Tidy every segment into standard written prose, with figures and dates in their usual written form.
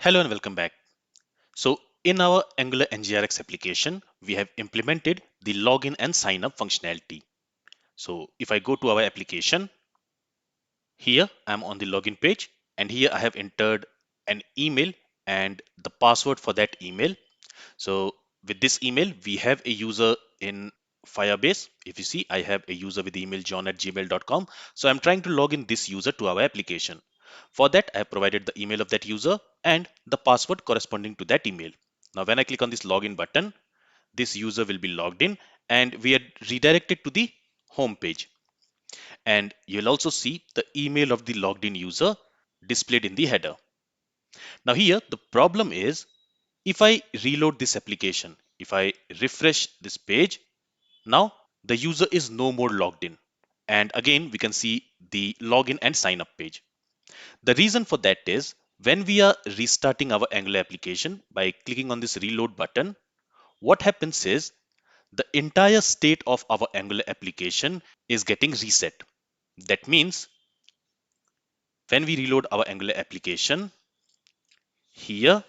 Hello and welcome back. So in our Angular NgRx application, we have implemented the login and sign up functionality. So if I go to our application, here I'm on the login page and here I have entered an email and the password for that email. So with this email, we have a user in Firebase. If you see, I have a user with the email john@gmail.com. So I'm trying to log in this user to our application. For that, I have provided the email of that user and the password corresponding to that email. Now, when I click on this login button, this user will be logged in and we are redirected to the home page. And you'll also see the email of the logged in user displayed in the header. Now here, the problem is if I reload this application, if I refresh this page, now the user is no more logged in. And again, we can see the login and sign up page. The reason for that is when we are restarting our Angular application by clicking on this reload button, what happens is the entire state of our Angular application is getting reset. That means when we reload our Angular application, here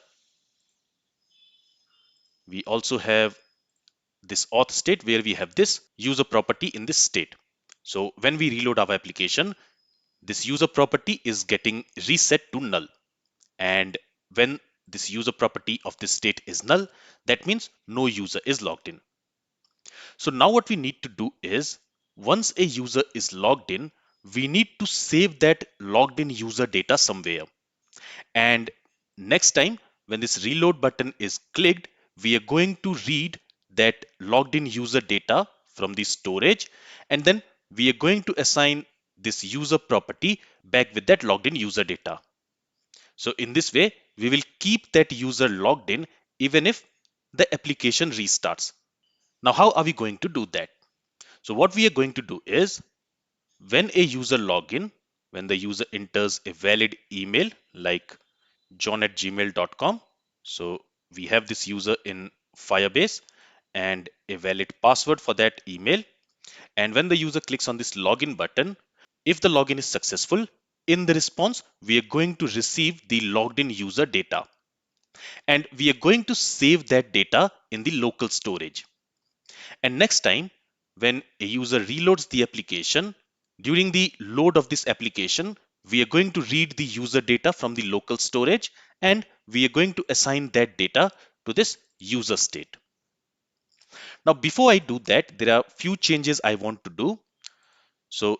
we also have this auth state where we have this user property in this state. So when we reload our application, this user property is getting reset to null. And when this user property of this state is null, that means no user is logged in. So now what we need to do is once a user is logged in, we need to save that logged in user data somewhere. And next time when this reload button is clicked, we are going to read that logged in user data from the storage, and then we are going to assign this user property back with that logged in user data. So in this way, we will keep that user logged in even if the application restarts. Now, how are we going to do that? So what we are going to do is when a user login, when the user enters a valid email like john@gmail.com. So we have this user in Firebase and a valid password for that email. And when the user clicks on this login button, if the login is successful, in the response, we are going to receive the logged in user data. And we are going to save that data in the local storage. And next time, when a user reloads the application, during the load of this application, we are going to read the user data from the local storage and we are going to assign that data to this user state. Now, before I do that, there are few changes I want to do. So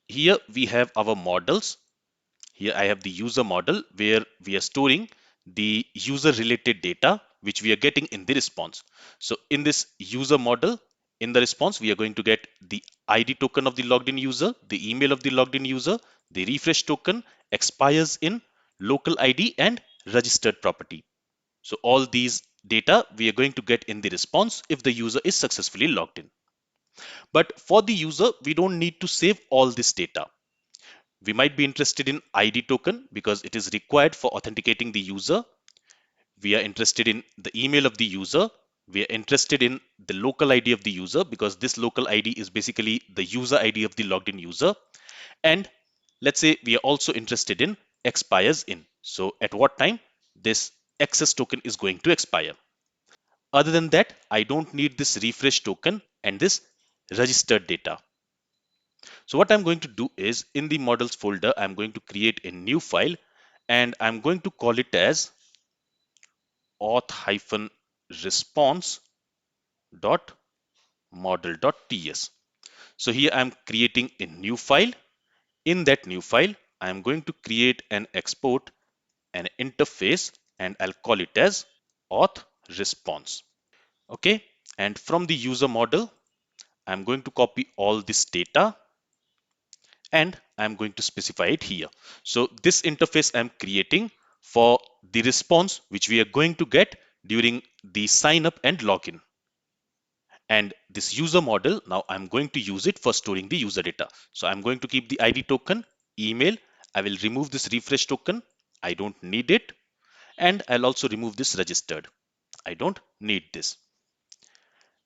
here we have our models. Here I have the user model where we are storing the user related data which we are getting in the response. So in this user model, in the response, we are going to get the ID token of the logged in user, the email of the logged in user, the refresh token, expires in, local ID and registered property. So all these data we are going to get in the response if the user is successfully logged in. But for the user, we don't need to save all this data. We might be interested in ID token because it is required for authenticating the user. We are interested in the email of the user. We are interested in the local ID of the user because this local ID is basically the user ID of the logged in user. And let's say we are also interested in expires in. So at what time this access token is going to expire. Other than that, I don't need this refresh token and this registered data. So what I'm going to do is in the models folder, I'm going to create a new file and I'm going to call it as auth-response.model.ts. So here I'm creating a new file. In that new file, I'm going to create and export an interface and I'll call it as AuthResponse. Okay. And from the user model, I'm going to copy all this data and I'm going to specify it here. So this interface I'm creating for the response which we are going to get during the sign up and login. And this user model, now I'm going to use it for storing the user data. So I'm going to keep the ID token, email. I will remove this refresh token. I don't need it. And I'll also remove this registered. I don't need this.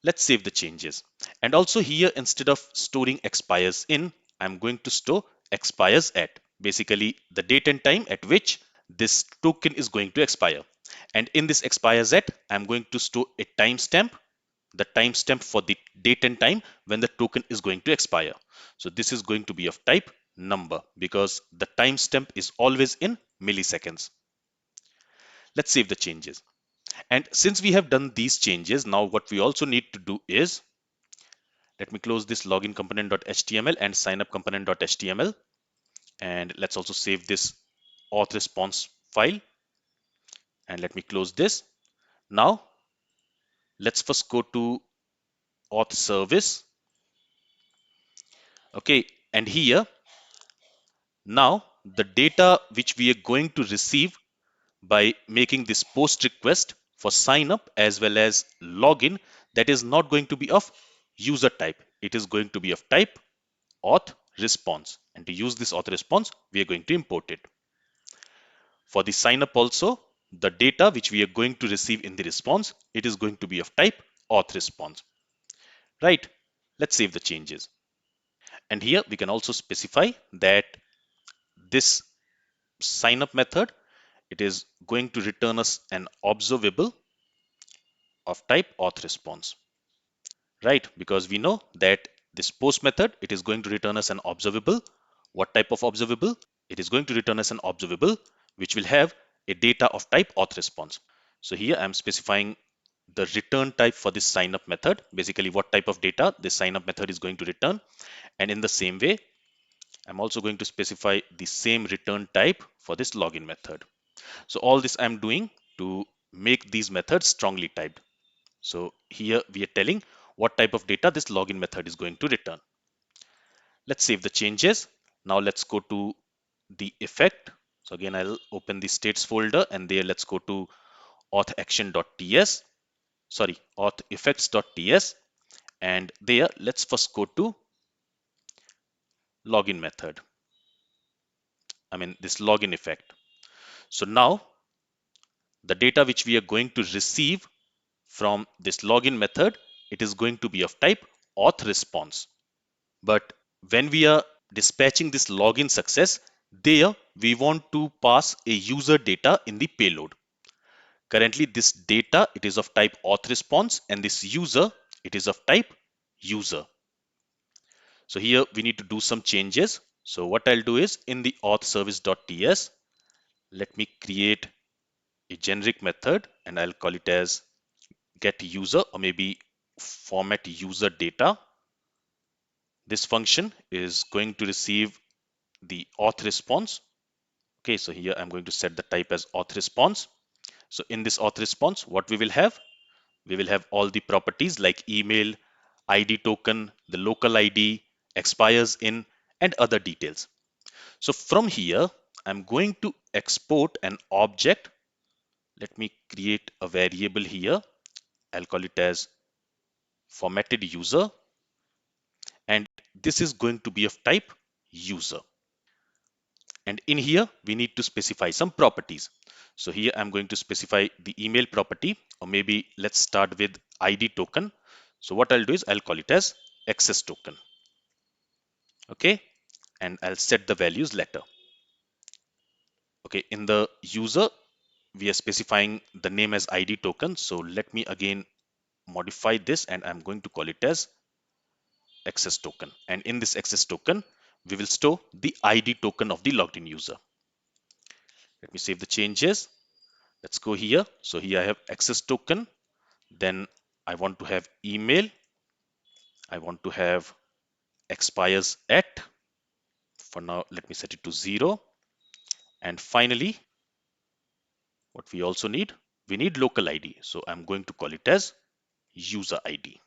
Let's save the changes. And also here, instead of storing expires in, I'm going to store expires at, basically the date and time at which this token is going to expire. And in this expiresAt, I'm going to store a timestamp, the timestamp for the date and time when the token is going to expire. So this is going to be of type number because the timestamp is always in milliseconds. Let's save the changes. And since we have done these changes, now what we also need to do is, let me close this login component.html and signup component.html. And let's also save this AuthResponse file. And let me close this. Now, let's first go to AuthService. Okay, and here, now the data which we are going to receive by making this post request for sign up as well as login, that is not going to be of user type. It is going to be of type auth response. And to use this auth response, we are going to import it. For the sign up also, the data which we are going to receive in the response, it is going to be of type auth response. Right? Let's save the changes. And here we can also specify that this sign up method, it is going to return us an observable of type auth response. Right? Because we know that this post method, it is going to return us an observable. What type of observable? It is going to return us an observable which will have a data of type auth response. So here I'm specifying the return type for this sign up method, basically what type of data this sign up method is going to return. And in the same way, I'm also going to specify the same return type for this login method. So all this I'm doing to make these methods strongly typed. So here we are telling what type of data this login method is going to return. Let's save the changes. Now let's go to the effect. So again, I'll open the states folder and there let's go to authaction.ts, sorry, autheffects.ts, and there let's first go to login method. I mean this login effect. So now the data which we are going to receive from this login method, it is going to be of type auth response. But when we are dispatching this login success, there we want to pass a user data in the payload. Currently this data, it is of type auth response and this user, it is of type user. So here we need to do some changes. So what I'll do is in the authService.ts, let me create a generic method and I'll call it as get user or maybe format user data. This function is going to receive the auth response. Okay, so here I'm going to set the type as auth response. So in this auth response, what we will have? We will have all the properties like email, ID token, the local ID, expires in, and other details. So from here, I'm going to export an object. Let me create a variable here. I'll call it as formatted user. And this is going to be of type user. And in here, we need to specify some properties. So here I'm going to specify the email property, or maybe let's start with ID token. So what I'll do is I'll call it as access token. Okay, and I'll set the values later. Okay, in the user, we are specifying the name as ID token. So let me again modify this and I'm going to call it as access token. And in this access token, we will store the ID token of the logged in user. Let me save the changes. Let's go here. So here I have access token. Then I want to have email. I want to have expires at. For now, let me set it to 0. And finally, what we also need, we need local ID. So I'm going to call it as user ID.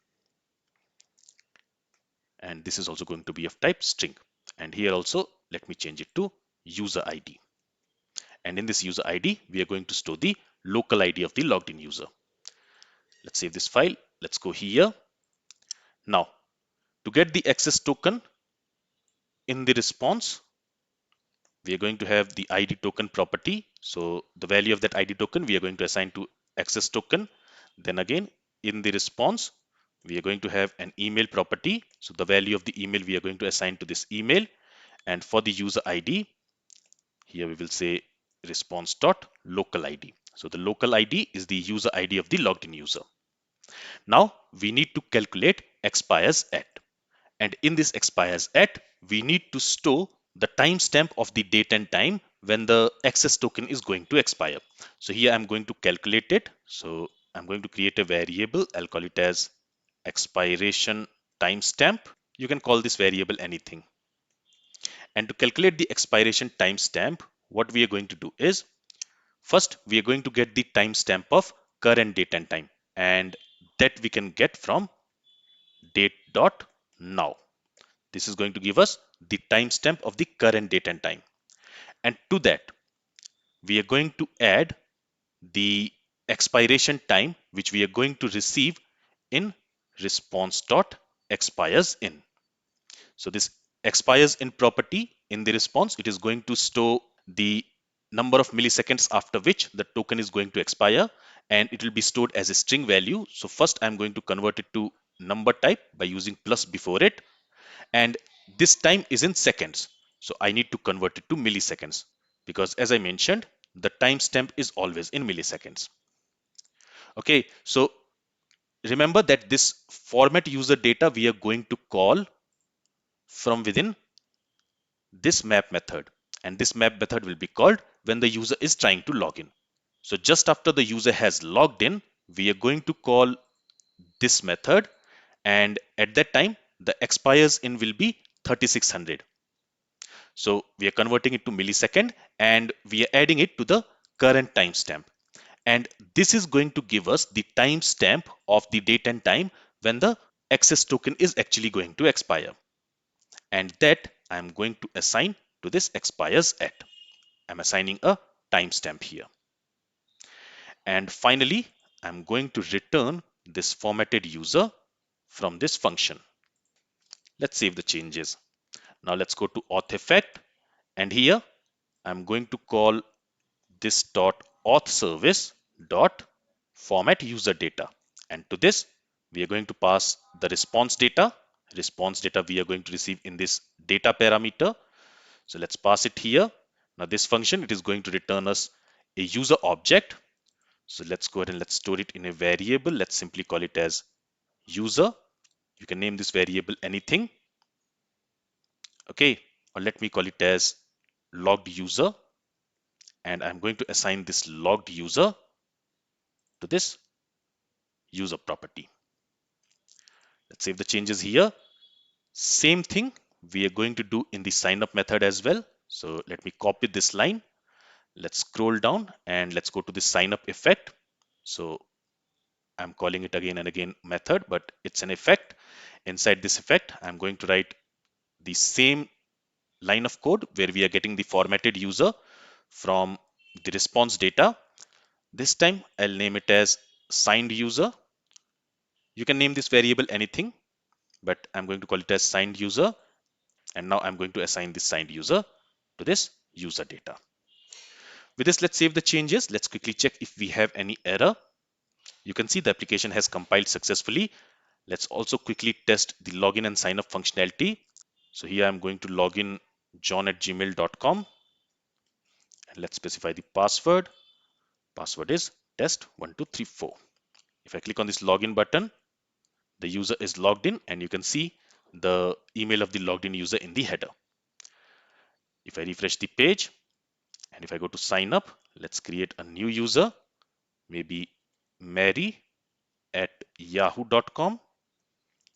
And this is also going to be of type string. And here also, let me change it to user ID. And in this user ID, we are going to store the local ID of the logged in user. Let's save this file. Let's go here. Now, to get the access token in the response, we are going to have the ID token property. So the value of that ID token, we are going to assign to access token. Then again, in the response, we are going to have an email property. So the value of the email, we are going to assign to this email. And for the user ID, here we will say response.localID. So the local ID is the user ID of the logged in user. Now we need to calculate expiresAt. And in this expiresAt, we need to store the timestamp of the date and time when the access token is going to expire. So here I'm going to calculate it. So I'm going to create a variable. I'll call it as expiration timestamp. You can call this variable anything. And to calculate the expiration timestamp, what we are going to do is, first we are going to get the timestamp of current date and time, and that we can get from date.now. This is going to give us the timestamp of the current date and time. And to that, we are going to add the expiration time which we are going to receive in response.expiresIn. So this expiresIn property in the response, it is going to store the number of milliseconds after which the token is going to expire, and it will be stored as a string value. So first I'm going to convert it to number type by using plus before it, and this time is in seconds. So I need to convert it to milliseconds because, as I mentioned, the timestamp is always in milliseconds. Okay, so remember that this format user data we are going to call from within this map method, and this map method will be called when the user is trying to log in. So just after the user has logged in, we are going to call this method, and at that time the expiresIn will be 3600. So we are converting it to millisecond and we are adding it to the current timestamp. And this is going to give us the timestamp of the date and time when the access token is actually going to expire. And that I'm going to assign to this expiresAt. I'm assigning a timestamp here. And finally, I'm going to return this formatted user from this function. Let's save the changes. Now let's go to Auth effect, and here I'm going to call this .AuthService .formatUserData, and to this we are going to pass the response data. Response data we are going to receive in this data parameter. So let's pass it here. Now this function, it is going to return us a user object. So let's go ahead and let's store it in a variable. Let's simply call it as user. You can name this variable anything. Okay, or let me call it as logged user, and I'm going to assign this logged user to this user property. Let's save the changes here. Same thing we are going to do in the signup method as well. So let me copy this line. Let's scroll down and let's go to the signup effect. So I'm calling it again and again method, but it's an effect. Inside this effect, I'm going to write the same line of code where we are getting the formatted user from the response data. This time I'll name it as signed user. You can name this variable anything, but I'm going to call it as signed user. And now I'm going to assign this signed user to this user data. With this, let's save the changes. Let's quickly check if we have any error. You can see the application has compiled successfully. Let's also quickly test the login and sign up functionality. So here I'm going to log in john@gmail.com, and let's specify the password. Password is test1234. If I click on this login button, the user is logged in, and you can see the email of the logged in user in the header. If I refresh the page and if I go to sign up, let's create a new user, maybe Mary at yahoo.com,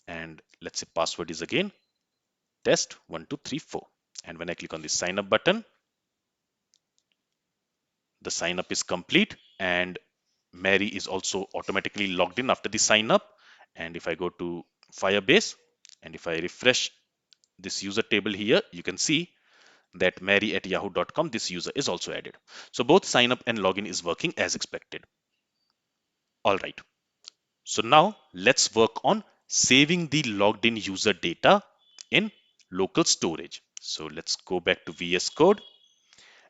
and let's say password is again test1234. And when I click on the sign up button, the sign up is complete and Mary is also automatically logged in after the sign up. And if I go to Firebase and if I refresh this user table here, you can see that Mary at yahoo.com, this user is also added. So both sign up and login is working as expected. All right. So now let's work on saving the logged in user data in local storage. So let's go back to VS Code.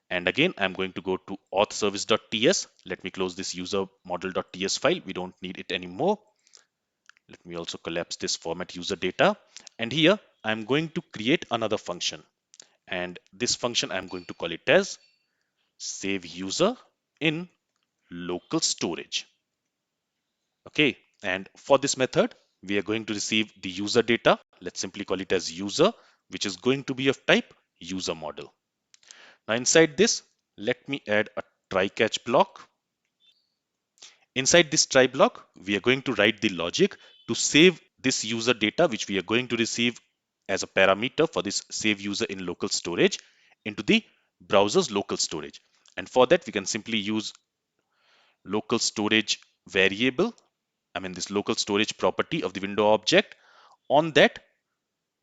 And again, I'm going to go to authservice.ts. Let me close this user model.ts file. We don't need it anymore. Let me also collapse this format user data. And here I'm going to create another function. And this function I'm going to call it as save user in local storage. Okay, and for this method, we are going to receive the user data. Let's simply call it as user, which is going to be of type user model. Now inside this, let me add a try catch block. Inside this try block, we are going to write the logic to save this user data, which we are going to receive as a parameter for this save user in local storage into the browser's local storage. And for that, we can simply use local storage variable. I mean, this local storage property of the window object. On that,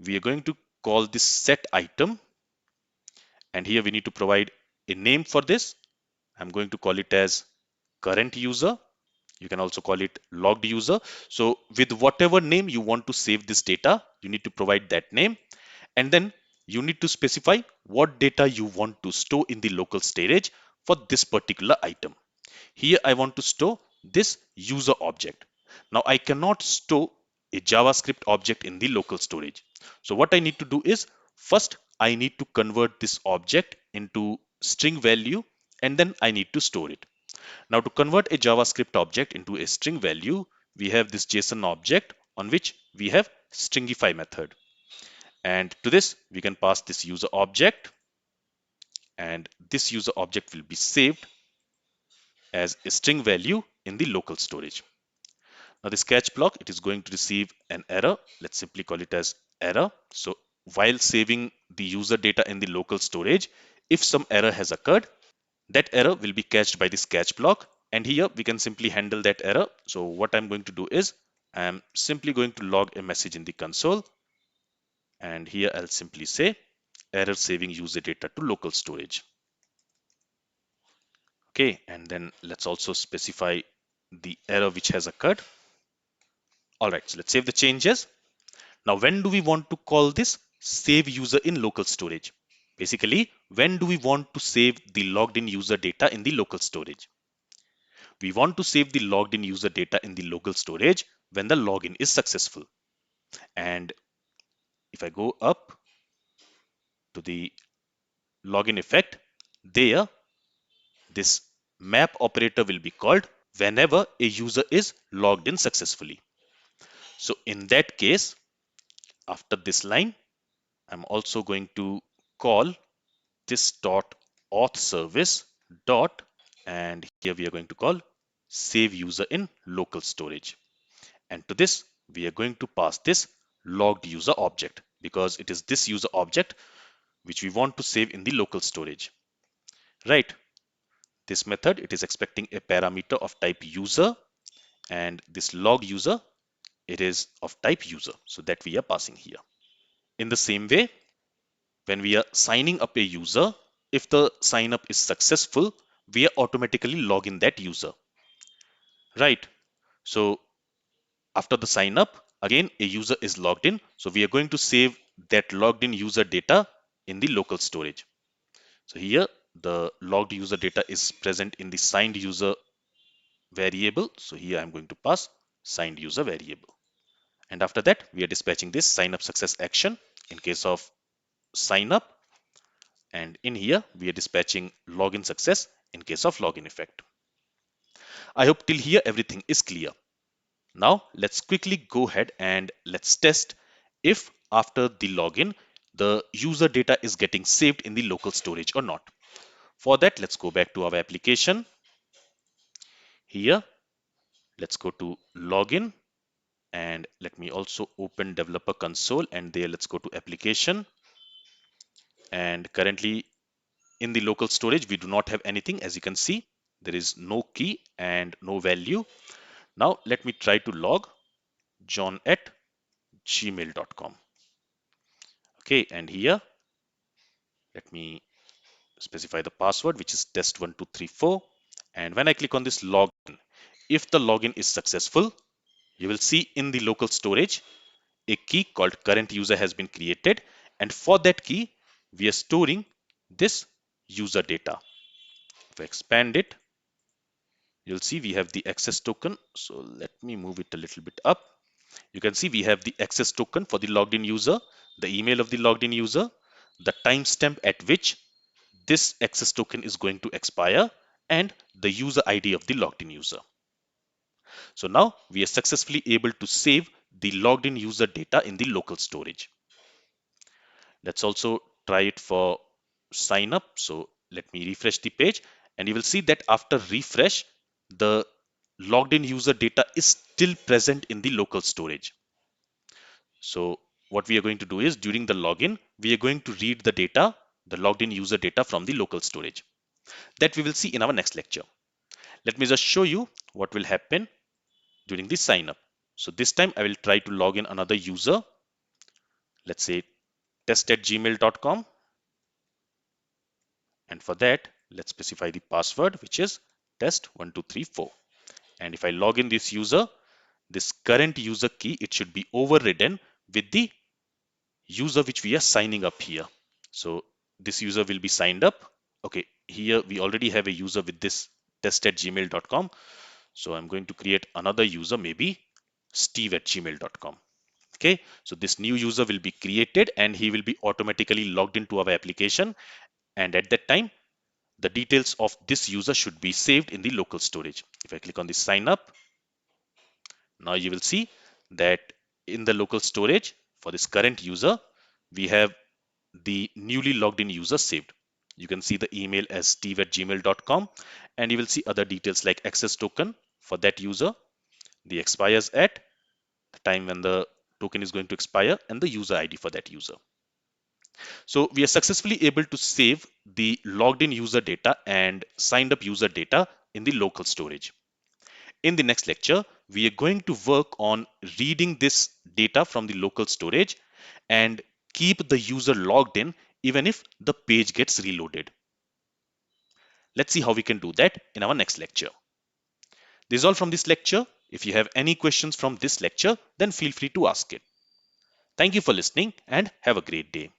we are going to call this set item. And here we need to provide a name for this. I'm going to call it as current user. You can also call it logged user. So with whatever name you want to save this data, you need to provide that name. And then you need to specify what data you want to store in the local storage for this particular item. Here I want to store this user object. Now I cannot store a JavaScript object in the local storage. So what I need to do is first I need to convert this object into string value and then I need to store it. Now to convert a JavaScript object into a string value, we have this JSON object on which we have stringify method. And to this, we can pass this user object and this user object will be saved as a string value in the local storage. Now this catch block, it is going to receive an error. Let's simply call it as error. So while saving the user data in the local storage, if some error has occurred, that error will be catched by this catch block. And here we can simply handle that error. So what I'm going to do is I'm simply going to log a message in the console. And here I'll simply say error saving user data to local storage. Okay, and then let's also specify the error which has occurred. All right, so let's save the changes. Now, when do we want to call this save user in local storage? Basically, when do we want to save the logged in user data in the local storage? We want to save the logged in user data in the local storage when the login is successful. And if I go up to the login effect, there, this map operator will be called whenever a user is logged in successfully. So in that case, after this line, I'm also going to call this dot AuthService dot, and here we are going to call save user in local storage. And to this, we are going to pass this logged user object because it is this user object which we want to save in the local storage. Right. This method, it is expecting a parameter of type user, and this log user, it is of type user. So that we are passing here. In the same way, when we are signing up a user, if the sign up is successful, we are automatically log in that user. Right. So after the sign up, again, a user is logged in. So we are going to save that logged in user data in the local storage. So here the logged user data is present in the signed user variable. So here I'm going to pass signed user variable. And after that, we are dispatching this sign up success action in case of sign up. And in here, we are dispatching login success in case of login effect. I hope till here everything is clear. Now let's quickly go ahead and let's test if after the login, the user data is getting saved in the local storage or not. For that, let's go back to our application. Here, let's go to login and let me also open developer console, and there let's go to application. And currently in the local storage, we do not have anything. As you can see, there is no key and no value. Now let me try to log john@gmail.com. Okay, and here let me specify the password, which is test1234. And when I click on this login, if the login is successful, you will see in the local storage a key called current user has been created, and for that key we are storing this user data. If I expand it, you'll see we have the access token. So let me move it a little bit up. You can see we have the access token for the logged in user, the email of the logged in user, the timestamp at which this access token is going to expire and the user ID of the logged in user. So now we are successfully able to save the logged in user data in the local storage. Let's also try it for sign up. So let me refresh the page and you will see that after refresh, the logged in user data is still present in the local storage. So what we are going to do is during the login, we are going to read the data, the logged in user data from the local storage. That we will see in our next lecture. Let me just show you what will happen during the sign up. So this time I will try to log in another user. Let's say test@gmail.com. And for that, let's specify the password, which is test1234. And if I log in this user, this current user key, it should be overridden with the user which we are signing up here. So this user will be signed up. Okay, here we already have a user with this test@gmail.com. So I'm going to create another user, maybe steve@gmail.com. Okay, so this new user will be created and he will be automatically logged into our application. And at that time, the details of this user should be saved in the local storage. If I click on the sign up, now you will see that in the local storage for this current user, we have the newly logged in user saved. You can see the email as steve@gmail.com and you will see other details like access token for that user, the expiresAt, the time when the token is going to expire, and the user ID for that user. So we are successfully able to save the logged in user data and signed up user data in the local storage. In the next lecture, we are going to work on reading this data from the local storage and keep the user logged in even if the page gets reloaded. Let's see how we can do that in our next lecture. This is all from this lecture. If you have any questions from this lecture, then feel free to ask it. Thank you for listening and have a great day.